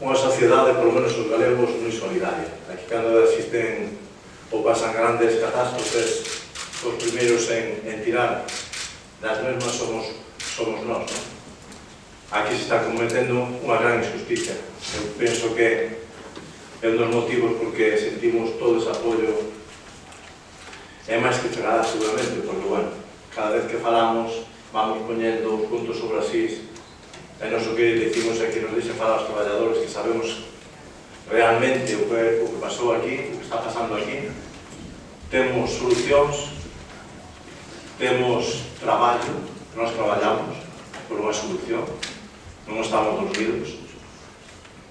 unha sociedade, polo menos os galegos, moi solidaria. Aquí, cando existen ou pasan grandes catástrofes, os primeiros en tirar das mesmas somos nós, non? Aquí se está cometendo unha gran injusticia. Eu penso que é un dos motivos porque sentimos todo ese apoio. É máis que chegará seguramente, porque, bueno, cada vez que falamos vamos poñendo os puntos sobre as is, e non o que decimos é que nos deixen falar aos traballadores, que sabemos realmente o que pasou aquí, o que está pasando aquí. Temos solucións, temos traballo, nós traballamos por unha solución, non estamos dormidos,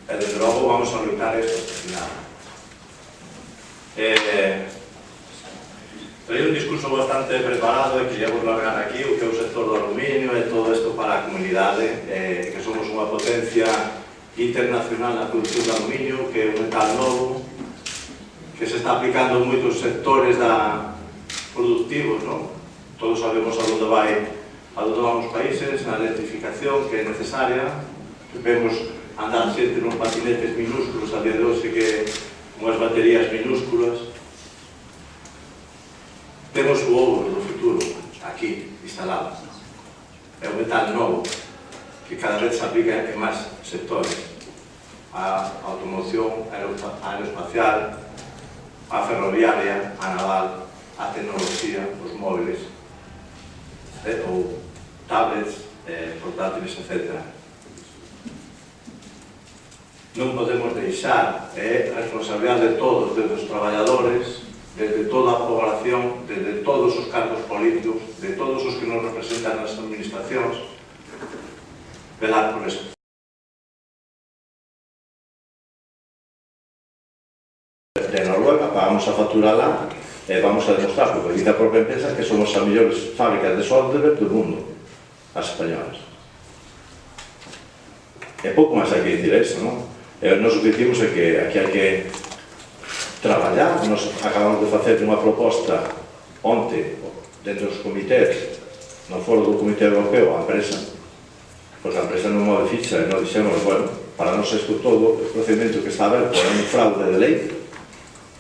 e desde logo vamos a loitar isto hasta o final. Traí un discurso bastante preparado e quería vos largar aquí o que é o sector do aluminio e todo isto para a comunidade, que somos unha potencia internacional na produción de aluminio, que é un metal novo, que se está aplicando en moitos sectores productivos, non? Todos sabemos a onde van os países, a electrificación que é necesaria, que vemos andar xente nos patinetes minúsculos a día de hoxe, que unhas baterías minúsculas. Temos o ouro do futuro aquí instalado. É un metal novo que cada vez se aplica en máis sectores: a automoción, a aeroespacial, a ferroviaria, a naval, a tecnoloxía, os móviles, ou tablets, portátiles, etc. Non podemos deixar, é responsabilidade de todos, desde os traballadores, desde toda a población, desde todos os cargos políticos, de todos os que nos representan nas administracións, velar por eso. De Noruega pagamos a factura lá e vamos a demostrar, porque dice a propia empresa, que somos as mellores fábricas de software do mundo, as españolas. E pouco máis hai que dicir eso, non? Nos o que dicimos é que aquí hai que traballar. Nos acabamos de facer unha proposta onte dentro dos comités, no foro do Comité Europeo, a empresa, porque a empresa non move ficha e non dixemos, bueno, para nós isto todo, o procedimento que está aberto é un fraude de lei,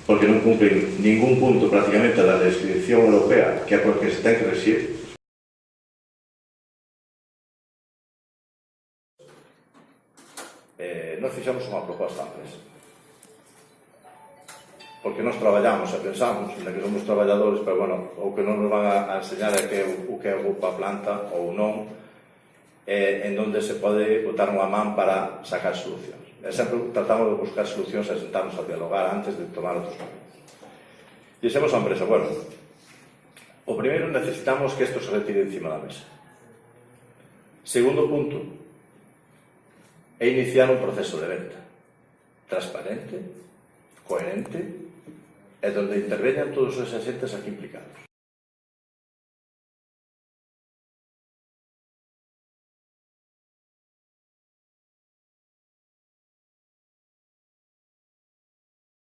porque non cumplen ningún punto prácticamente da legislación europea, que é porque se ten que regir. Nos fixamos unha proposta a empresa, porque nós traballamos e pensamos que somos traballadores, pero, bueno, o que non nos van a enseñar é o que é o grupo a planta ou non, en onde se pode botar unha man para sacar solucións. E sempre tratamos de buscar solucións e sentarnos a dialogar antes de tomar outros caminos. Dixemos a empresa, bueno, o primeiro necesitamos que isto se retire encima da mesa. Segundo punto, é iniciar un proceso de venta transparente, coherente, e donde interveñan todos os agentes aquí implicados.